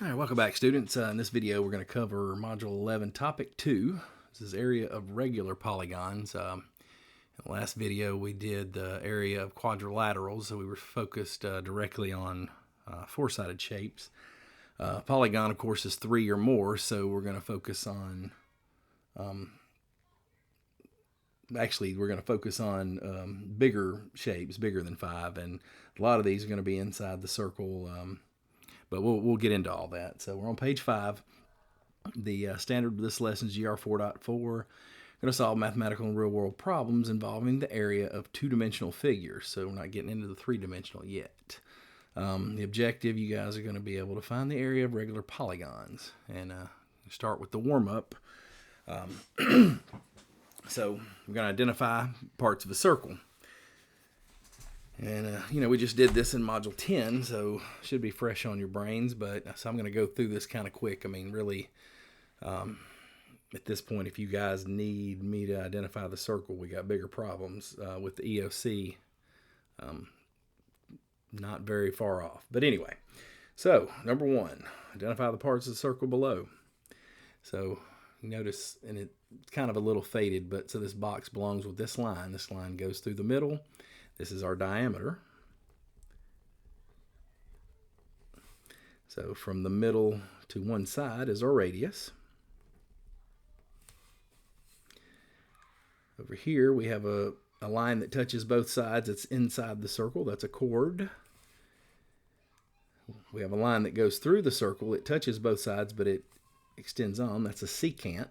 All right, welcome back, students. In this video, we're going to cover Module 11, Topic 2. This is area of regular polygons. In the last video, we did the area of quadrilaterals, so we were focused directly on four-sided shapes. Polygon, of course, is 3 or more, so we're going to focus on bigger shapes, bigger than 5, and a lot of these are going to be inside the circle. But we'll get into all that. So we're on page 5. The standard of this lesson is GR 4.4. We're going to solve mathematical and real-world problems involving the area of two-dimensional figures. So we're not getting into the three-dimensional yet. The objective, you guys are going to be able to find the area of regular polygons. And start with the warm-up. So we're going to identify parts of a circle. And, we just did this in Module 10, so it should be fresh on your brains. But so I'm going to go through this kind of quick. I mean, really, at this point, if you guys need me to identify the circle, we got bigger problems with the EOC. Not very far off. But anyway, so number 1, identify the parts of the circle below. So you notice, and it's kind of a little faded, but so this box belongs with this line. This line goes through the middle. This is our diameter. So from the middle to one side is our radius. Over here we have a line that touches both sides. It's inside the circle. That's a chord. We have a line that goes through the circle. It touches both sides, but it extends on. That's a secant.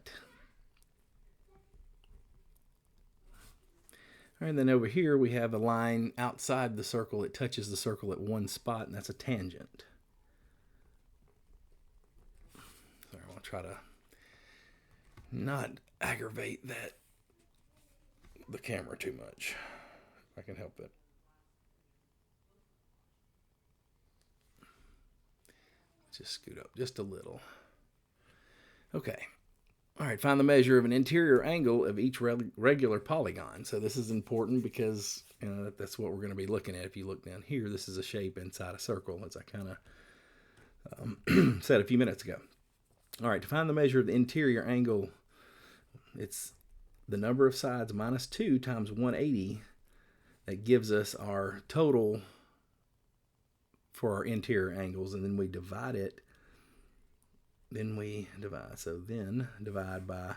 All right, and then over here we have a line outside the circle. It touches the circle at one spot, and that's a tangent. Sorry, I want to try to not aggravate the camera too much, if I can help it. Just scoot up just a little. Okay. All right, find the measure of an interior angle of each regular polygon. So this is important because that's what we're going to be looking at. If you look down here, this is a shape inside a circle, as I kind of said a few minutes ago. All right, to find the measure of the interior angle, it's the number of sides minus 2 times 180. That gives us our total for our interior angles, and then we divide it. Then divide by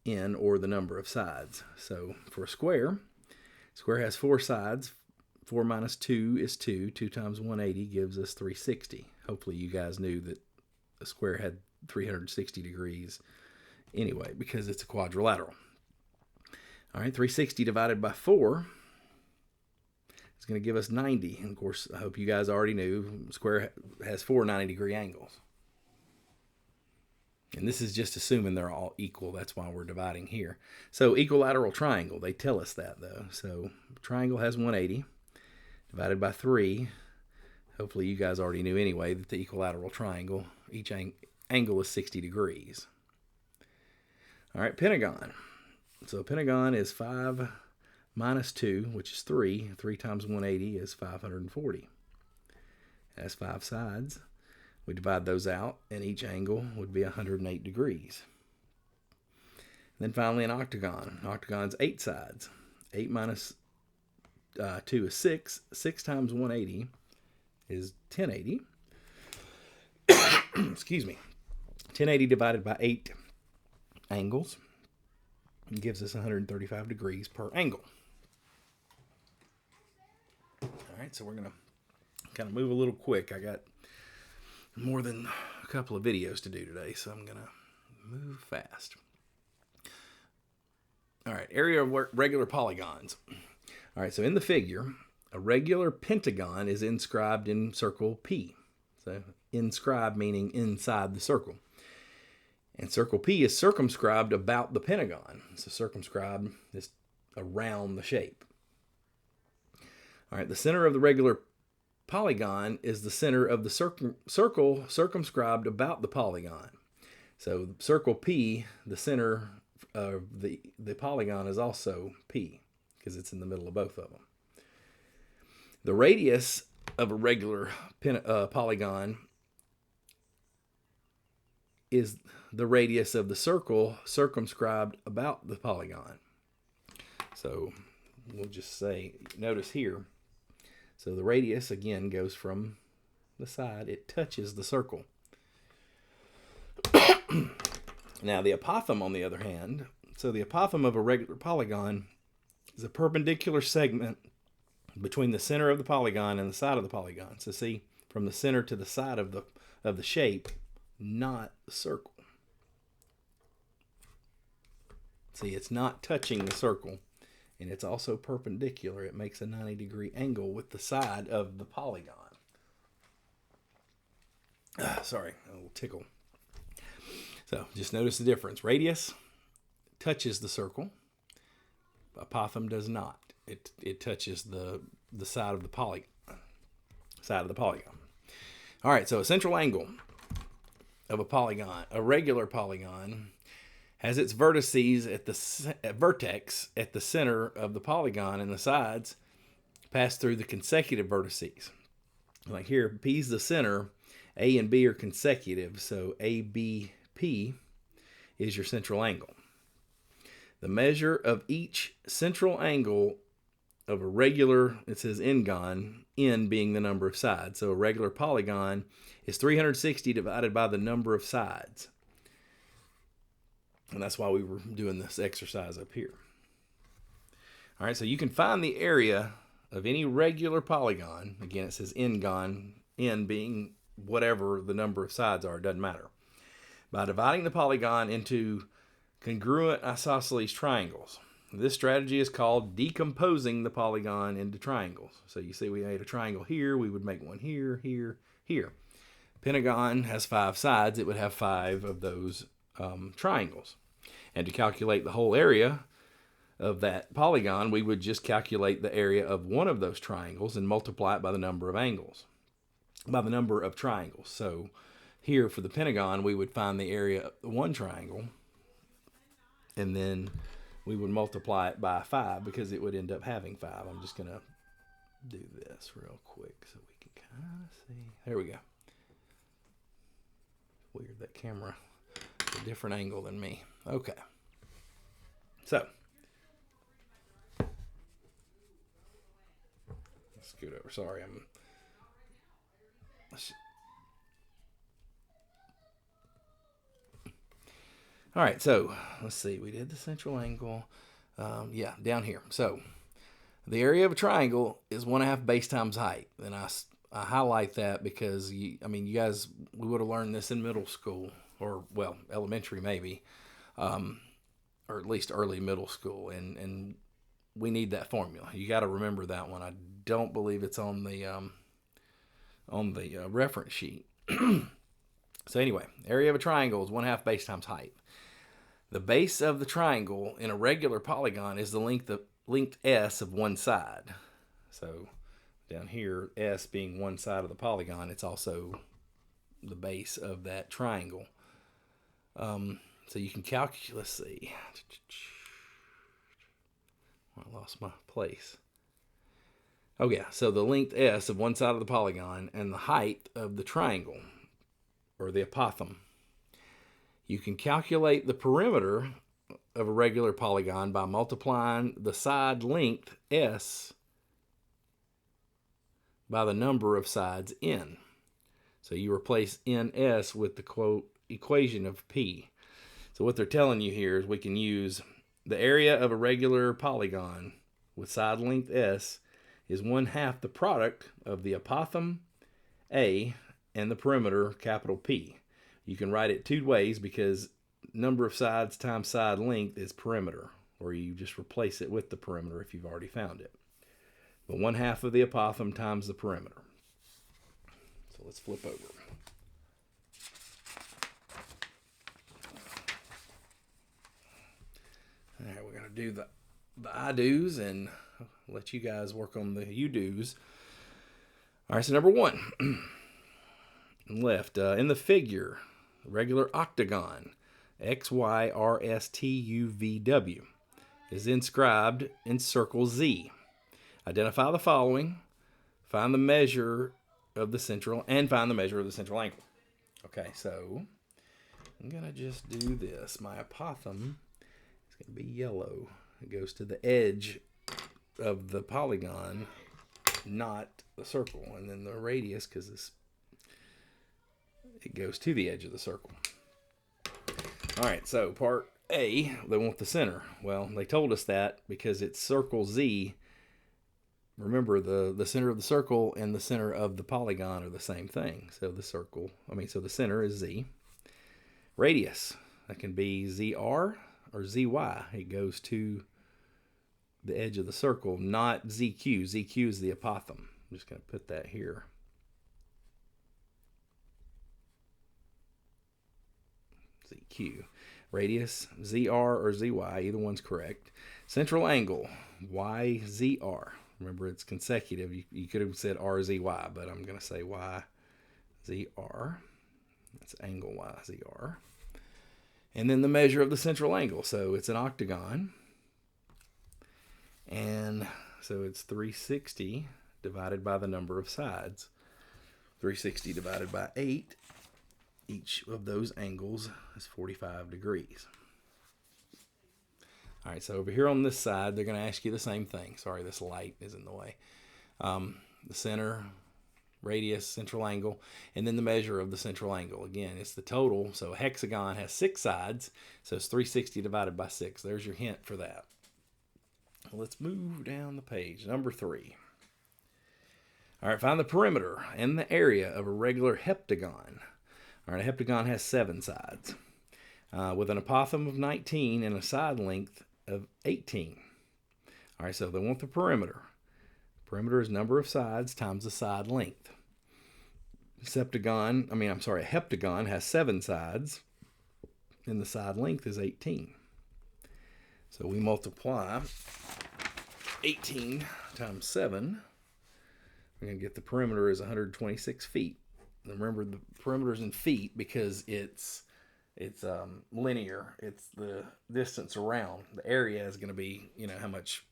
n, or the number of sides. So for a square has 4 sides. 4 minus 2 is 2. 2 times 180 gives us 360. Hopefully you guys knew that a square had 360 degrees anyway, because it's a quadrilateral. All right, 360 divided by 4 is going to give us 90. And of course, I hope you guys already knew square has 4 90-degree angles. And this is just assuming they're all equal. That's why we're dividing here. So equilateral triangle, they tell us that though. So triangle has 180 divided by 3. Hopefully you guys already knew anyway that the equilateral triangle, each angle is 60 degrees. All right, pentagon. So pentagon is 5 minus 2, which is 3. 3 times 180 is 540. It has 5 sides. We divide those out, and each angle would be 108 degrees. And then finally, an octagon. An octagon's 8 sides. 8 minus 2 is 6. 6 times 180 is 1080. Excuse me. 1080 divided by 8 angles gives us 135 degrees per angle. All right, so we're going to kind of move a little quick. I got more than a couple of videos to do today, so I'm going to move fast. All right, area of regular polygons. All right, so in the figure, a regular pentagon is inscribed in circle P. So inscribed meaning inside the circle. And circle P is circumscribed about the pentagon. So circumscribed is around the shape. All right, the center of the regular polygon is the center of the circle circumscribed about the polygon. So circle P, the center of the polygon is also P, because it's in the middle of both of them. The radius of a regular polygon is the radius of the circle circumscribed about the polygon. So we'll just say, notice here, so the radius again goes from the side, it touches the circle. Now the apothem, on the other hand, so the apothem of a regular polygon is a perpendicular segment between the center of the polygon and the side of the polygon. So see, from the center to the side of the shape, not the circle. See, it's not touching the circle, and it's also perpendicular. It makes a 90-degree angle with the side of the polygon. Sorry, a little tickle. So just notice the difference. Radius touches the circle. Apothem does not. It touches the side of the polygon. All right, so a central angle of a polygon, a regular polygon, has its vertices at the vertex at the center of the polygon, and the sides pass through the consecutive vertices. Like here, P is the center, A and B are consecutive, so ABP is your central angle. The measure of each central angle of a regular, it says n-gon, n being the number of sides. So a regular polygon is 360 divided by the number of sides. And that's why we were doing this exercise up here. All right, so you can find the area of any regular polygon. Again, it says n-gon, n being whatever the number of sides are, it doesn't matter, by dividing the polygon into congruent isosceles triangles. This strategy is called decomposing the polygon into triangles. So you see we made a triangle here, we would make one here, here, here. Pentagon has 5 sides, it would have 5 of those triangles. And to calculate the whole area of that polygon, we would just calculate the area of one of those triangles and multiply it by the number of angles, by the number of triangles. So here for the pentagon, we would find the area of one triangle, and then we would multiply it by 5 because it would end up having 5. I'm just going to do this real quick so we can kind of see. There we go. Weird, that camera is a different angle than me. Okay. So, let's scoot over. Sorry, all right, so let's see. We did the central angle. Yeah, down here. So the area of a triangle is 1/2 base times height. And I highlight that because, you guys, we would have learned this in middle school, or, well, elementary maybe, or at least early middle school. And we need that formula. You got to remember that one. I don't believe it's on the reference sheet. So anyway, area of a triangle is 1/2 base times height. The base of the triangle in a regular polygon is the length S of one side. So down here, S being one side of the polygon, it's also the base of that triangle. So you can calculate, let's see. I lost my place. Oh yeah, so the length S of one side of the polygon and the height of the triangle, or the apothem. You can calculate the perimeter of a regular polygon by multiplying the side length S by the number of sides N. So you replace NS with the quote equation of P. So what they're telling you here is we can use the area of a regular polygon with side length S is 1/2 the product of the apothem A and the perimeter capital P. You can write it 2 ways because number of sides times side length is perimeter, or you just replace it with the perimeter if you've already found it. But 1/2 of the apothem times the perimeter. So let's flip over. All right, we're going to do the I do's and let you guys work on the you do's. All right, so number 1. Left, in the figure, regular octagon, XYRSTUVW, is inscribed in circle Z. Identify the following. Find the measure of the central angle. Okay, so I'm going to just do this. My apothem is going to be yellow. It goes to the edge of the polygon, not the circle. And then the radius, because it goes to the edge of the circle. All right, so part A, they want the center. Well, they told us that because it's circle Z. Remember, the center of the circle and the center of the polygon are the same thing. So the center is Z. Radius, that can be ZR or ZY. It goes to the edge of the circle, not ZQ. ZQ is the apothem. I'm just going to put that here. ZQ. Radius, ZR or ZY, either one's correct. Central angle, YZR. Remember, it's consecutive. You could have said RZY, but I'm going to say YZR. That's angle YZR. And then the measure of the central angle. So it's an octagon. And so it's 360 divided by the number of sides. 360 divided by 8. Each of those angles is 45 degrees. All right, so over here on this side, they're going to ask you the same thing. Sorry, this light is in the way. The center, radius, central angle, and then the measure of the central angle. Again, it's the total. So a hexagon has 6 sides, so it's 360 divided by 6. There's your hint for that. Let's move down the page. Number 3. All right, find the perimeter and the area of a regular heptagon. All right, a heptagon has 7 sides with an apothem of 19 and a side length of 18. All right, so they want the perimeter. Perimeter is number of sides times the side length. A heptagon has 7 sides and the side length is 18. So we multiply 18 times 7. We're going to get the perimeter is 126 feet. And remember, the perimeter is in feet because it's linear. It's the distance around. The area is going to be, how much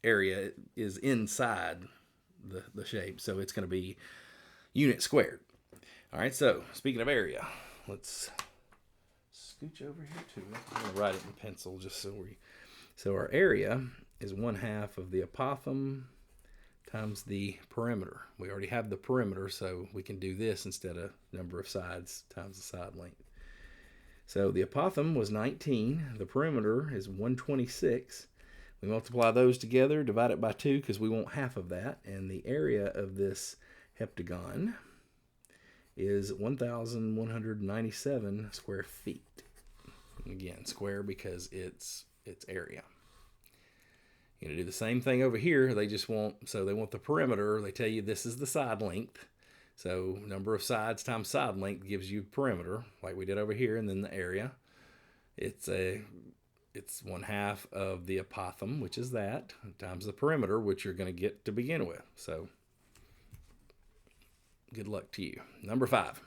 area is inside the shape. So it's going to be unit squared. All right, so speaking of area, let's scooch over here too. I'm going to write it in pencil just so our area is 1/2 of the apothem times the perimeter. We already have the perimeter, so we can do this instead of number of sides times the side length. So the apothem was 19. The perimeter is 126. We multiply those together, divide it by 2 because we want half of that. And the area of this heptagon is 1,197 square feet. Again, square because it's area. You're going to do the same thing over here. They want the perimeter. They tell you this is the side length. So number of sides times side length gives you perimeter, like we did over here, and then the area. It's 1/2 of the apothem, which is that, times the perimeter, which you're going to get to begin with. So good luck to you. Number 5.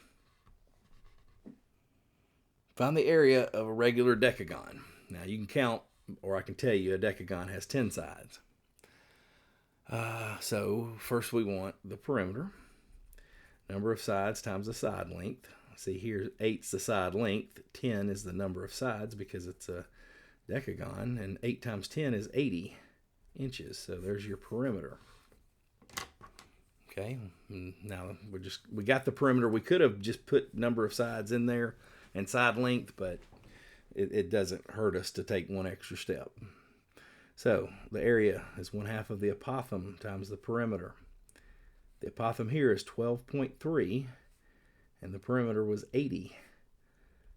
Find the area of a regular decagon. Now you can count, or I can tell you a decagon has 10 sides. So first we want the perimeter. Number of sides times the side length. See here, 8's the side length. 10 is the number of sides because it's a decagon. And 8 times 10 is 80 inches. So there's your perimeter. Okay, now we got the perimeter. We could have just put number of sides in there and side length, but it doesn't hurt us to take one extra step. So the area is 1/2 of the apothem times the perimeter. The apothem here is 12.3 and the perimeter was 80.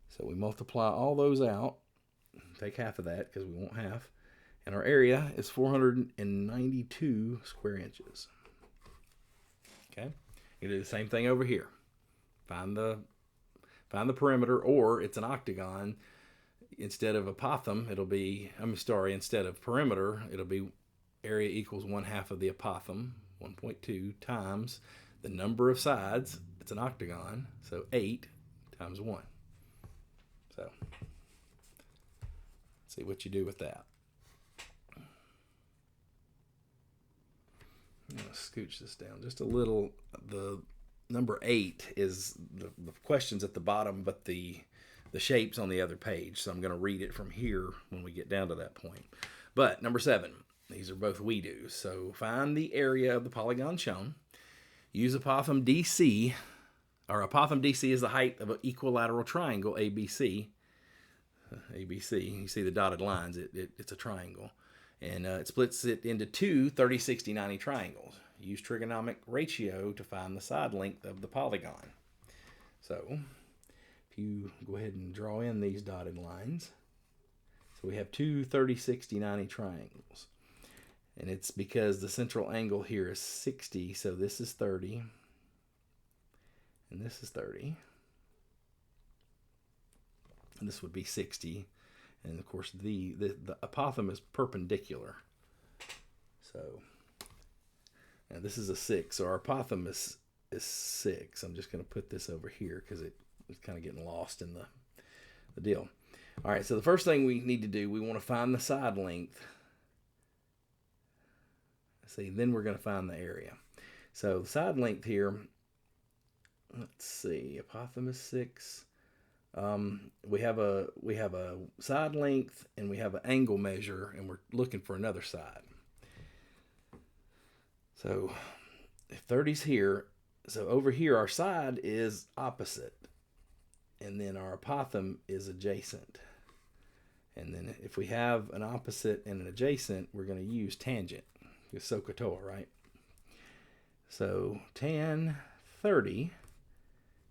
So we multiply all those out, take half of that because we want half, and our area is 492 square inches. Okay, you do the same thing over here. Find the perimeter, or it's an octagon. Instead of apothem, instead of perimeter, it'll be area equals 1/2 of the apothem, 1.2 times the number of sides. It's an octagon, so 8 times 1. So let's see what you do with that. I'm going to scooch this down just a little. The number 8 is the question's at the bottom, but the the shapes on the other page. So I'm going to read it from here when we get down to that point. But number 7, these are both we do's. So find the area of the polygon shown. Use apothegm DC, or apothegm DC is the height of an equilateral triangle ABC. ABC, you see the dotted lines, it's a triangle. And it splits it into two 30, 60, 90 triangles. Use trigonometric ratio to find the side length of the polygon. So if you go ahead and draw in these dotted lines, so we have two 30, 60, 90 triangles. And it's because the central angle here is 60, so this is 30, and this is 30. And this would be 60. And of course, the apothegm is perpendicular. So now this is a 6, so our apothegm is 6. I'm just going to put this over here because it's kind of getting lost in the deal. All right, so the first thing we need to do, we want to find the side length. See, then we're going to find the area. So the side length here, let's see, apothegm is 6. We have a side length and we have an angle measure, and we're looking for another side. So if 30's here, so over here our side is opposite, and then our apothegm is adjacent. And then if we have an opposite and an adjacent, we're going to use tangent. It's SOHCAHTOA, right? So tan 30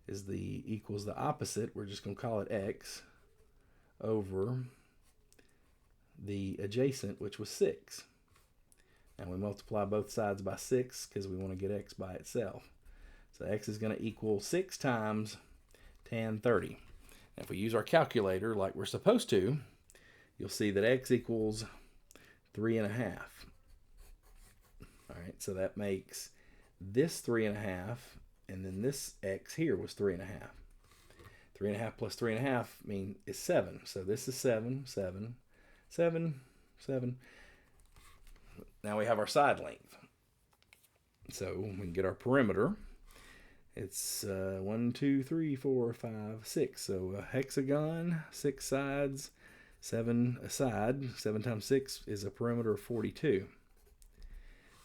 is equals the opposite. We're just going to call it x over the adjacent, which was 6. And we multiply both sides by 6 because we want to get x by itself. So x is going to equal 6 times tan 30. And if we use our calculator like we're supposed to, you'll see that x equals 3.5. All right, so that makes this 3.5, and then this x here was 3.5. 3.5 plus 3.5 is 7. So this is 7, 7, 7, 7. Now we have our side length. So we can get our perimeter. It's 1, 2, 3, 4, 5, 6. So a hexagon, 6 sides, 7 a side. 7 times 6 is a perimeter of 42.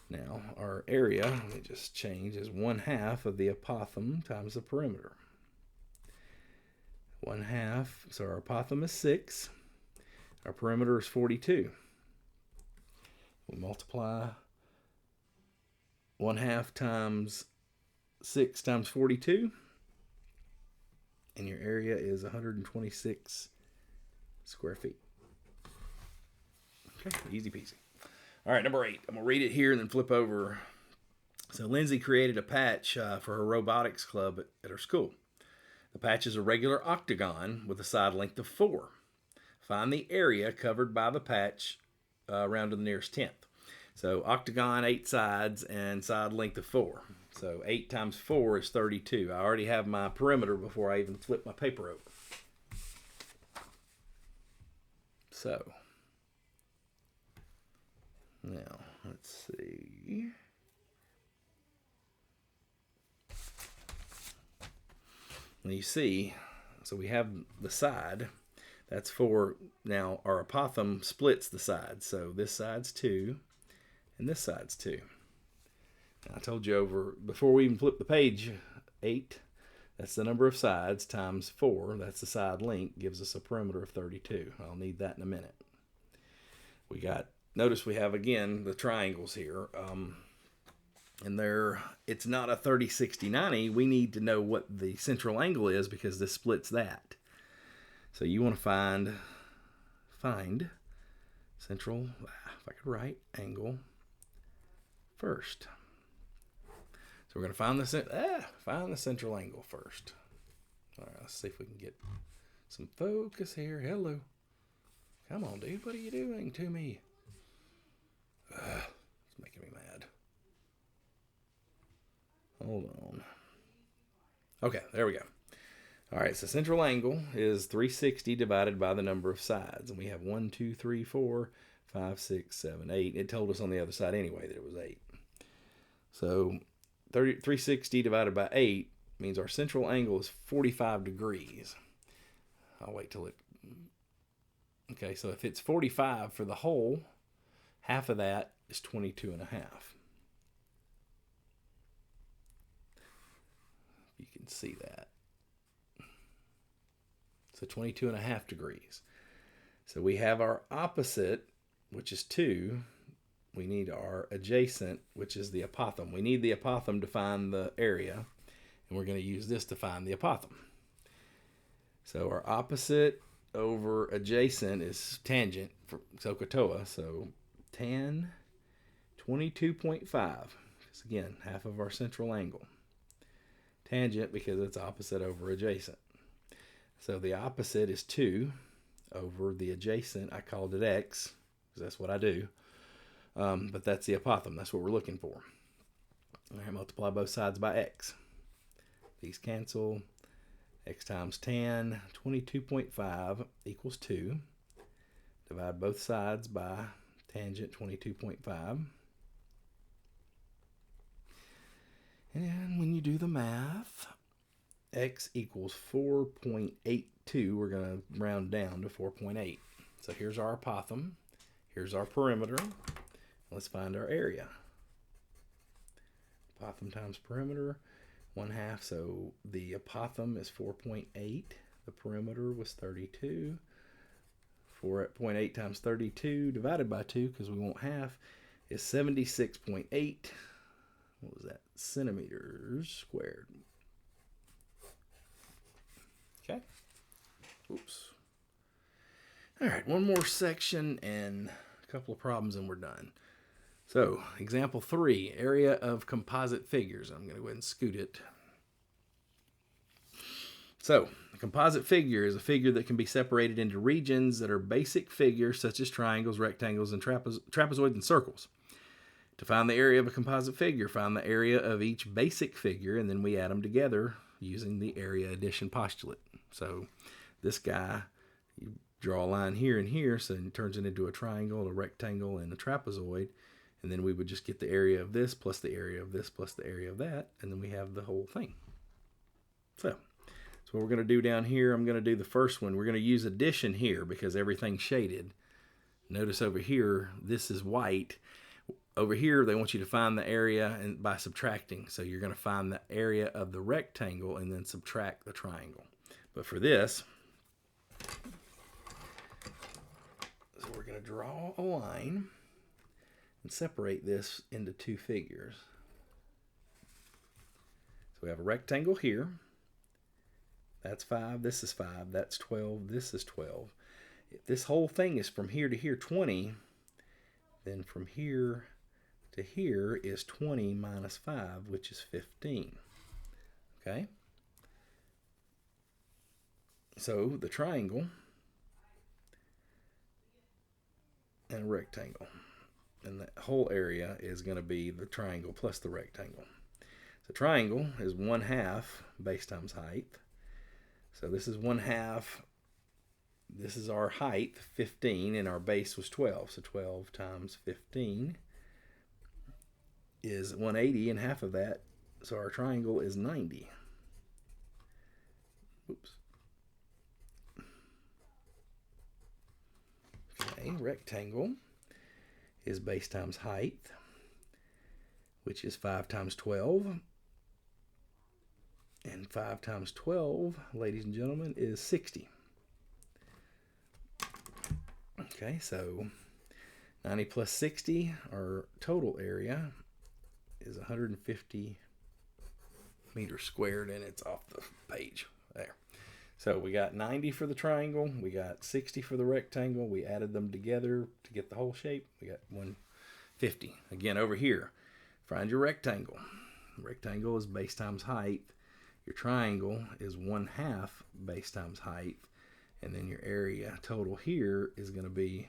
Now, our area, let me just change, is 1/2 of the apothegm times the perimeter. 1/2, so our apothegm is 6. Our perimeter is 42. We multiply 1/2 times 6 times 42, and your area is 126 square feet. Okay, easy peasy. All right, number 8. I'm going to read it here and then flip over. So Lindsay created a patch for her robotics club at her school. The patch is a regular octagon with a side length of 4. Find the area covered by the patch around to the nearest tenth. So octagon, 8 sides, and side length of 4. So 8 times 4 is 32. I already have my perimeter before I even flip my paper over. So now, let's see. And you see, so we have the side. That's 4. Now, our apothegm splits the sides. So this side's 2, and this side's 2. Now, I told you before we even flip the page, 8, that's the number of sides, times 4, that's the side length, gives us a perimeter of 32. I'll need that in a minute. Notice we have, again, the triangles here. And it's not a 30, 60, 90. We need to know what the central angle is because this splits that. So you want to find central, if I could write, angle first. So we're going to find the central angle first. All right, let's see if we can get some focus here. Hello. Come on, dude. What are you doing to me? It's making me mad. Hold on. Okay, there we go. All right, so central angle is 360 divided by the number of sides. And we have 1, 2, 3, 4, 5, 6, 7, 8. It told us on the other side anyway that it was 8. So 360 divided by 8 means our central angle is 45 degrees. I'll wait till it. Okay, so if it's 45 for the whole, half of that is 22 and a half. You can see that. So 22 and a half degrees. So we have our opposite, which is 2. We need our adjacent, which is the apothem. We need the apothem to find the area, and we're going to use this to find the apothem. So our opposite over adjacent is tangent for SOHCAHTOA. So tan 22.5 is, again, half of our central angle. Tangent because it's opposite over adjacent. So the opposite is 2 over the adjacent. I called it x because that's what I do. But that's the apothem. That's what we're looking for. All right, multiply both sides by x. These cancel. X times tan 22.5 equals 2. Divide both sides by tangent 22.5. And when you do the math, x equals 4.82. We're going to round down to 4.8. So here's our apothem. Here's our perimeter. Let's find our area. Apothem times perimeter, 1/2. So the apothem is 4.8. The perimeter was 32. 4.8 times 32 divided by 2, because we want half, is 76.8. What was that? Centimeters squared. Okay. Oops. All right, one more section and a couple of problems and we're done. So, example 3, area of composite figures. I'm going to go ahead and scoot it. So, a composite figure is a figure that can be separated into regions that are basic figures such as triangles, rectangles, and trapezoids and circles. To find the area of a composite figure, find the area of each basic figure, and then we add them together using the area addition postulate. So, this guy, you draw a line here and here, so it turns it into a triangle, a rectangle, and a trapezoid. And then we would just get the area of this plus the area of this plus the area of that, and then we have the whole thing. So what we're going to do down here, I'm going to do the first one. We're going to use addition here because everything's shaded. Notice over here, this is white. Over here, they want you to find the area and by subtracting. So you're going to find the area of the rectangle and then subtract the triangle. But for this, so we're going to draw a line and separate this into 2 figures. So we have a rectangle here. That's 5, this is 5, that's 12, this is 12. If this whole thing is from here to here 20, then from here to here is 20 minus 5, which is 15. Okay? So the triangle and a rectangle. And the whole area is going to be the triangle plus the rectangle. So triangle is 1/2 base times height. So this is 1/2. This is our height, 15, and our base was 12. So 12 times 15 is 180, and half of that, so our triangle is 90. Oops. Okay, rectangle is base times height, which is 5 times 12. And 5 times 12, ladies and gentlemen, is 60. Okay, so 90 plus 60, our total area is 150 meters squared, and it's off the page there. So we got 90 for the triangle, we got 60 for the rectangle, we added them together to get the whole shape, we got 150. Again, over here, find your rectangle. Rectangle is base times height. Your triangle is 1/2 base times height, and then your area total here is going to be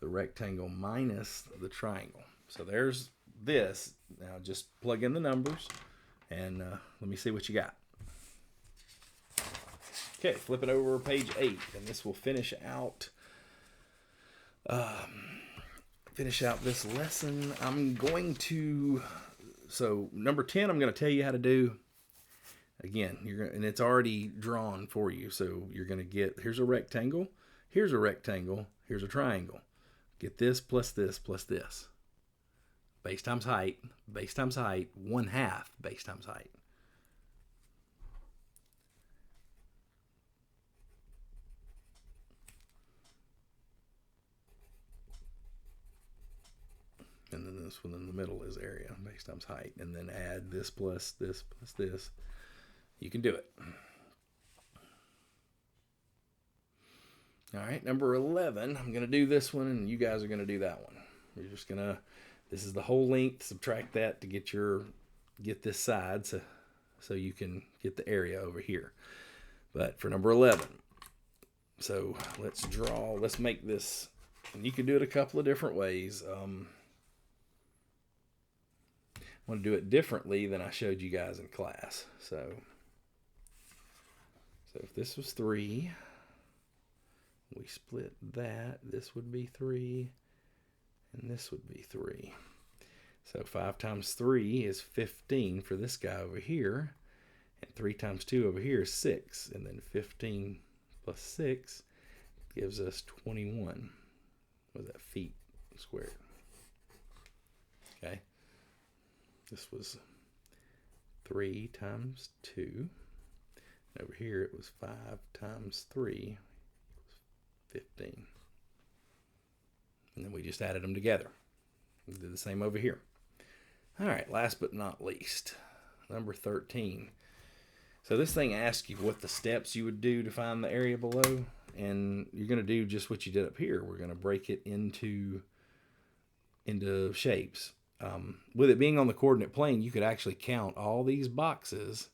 the rectangle minus the triangle. So there's this. Now just plug in the numbers, and let me see what you got. Okay, flip it over page 8, and this will finish out this lesson. I'm going to, so number 10, I'm going to tell you how to do. Again, and it's already drawn for you. So you're going to get, here's a rectangle, here's a rectangle, here's a triangle. Get this plus this plus this. Base times height, 1/2 base times height. And then this one in the middle is area, base times height. And then add this plus this plus this. You can do it. All right, number 11. I'm going to do this one, and you guys are going to do that one. You're just going to, this is the whole length. Subtract that to get this side so you can get the area over here. But for number 11, so let's make this, and you can do it a couple of different ways. I want to do it differently than I showed you guys in class. So if this was 3, we split that. This would be 3, and this would be 3. So 5 times 3 is 15 for this guy over here, and 3 times 2 over here is 6, and then 15 plus 6 gives us 21. What is that, feet squared? Okay. This was 3 times 2. And over here it was 5 times 3 equals 15. And then we just added them together. We did the same over here. All right, last but not least, number 13. So this thing asks you what the steps you would do to find the area below. And you're going to do just what you did up here. We're going to break it into shapes. With it being on the coordinate plane, you could actually count all these boxes,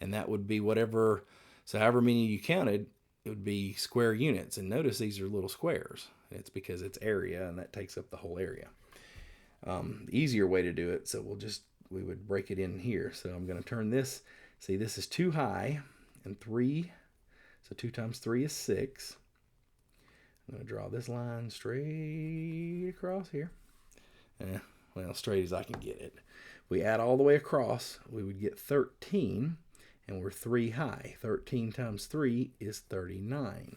and that would be whatever, so however many you counted, it would be square units. And notice these are little squares. It's because it's area, and that takes up the whole area. The easier way to do it, so we would break it in here. So I'm going to turn this, see, this is 2 high and 3, so 2 times 3 is 6. I'm going to draw this line straight across here. Well, straight as I can get it. We add all the way across, we would get 13, and we're 3 high. 13 times 3 is 39.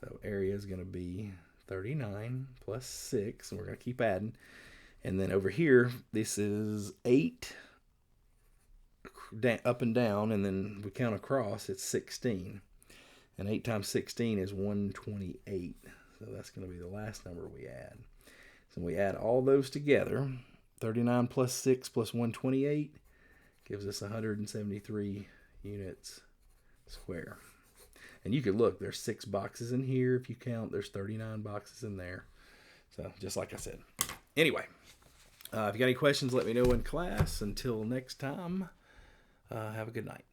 So area is going to be 39 plus 6, and we're going to keep adding. And then over here, this is 8 up and down, and then we count across, it's 16. And 8 times 16 is 128. So that's going to be the last number we add. So we add all those together. 39 plus 6 plus 128 gives us 173 units square. And you could look, there's 6 boxes in here. If you count, there's 39 boxes in there. So just like I said. Anyway, if you got any questions, let me know in class. Until next time, have a good night.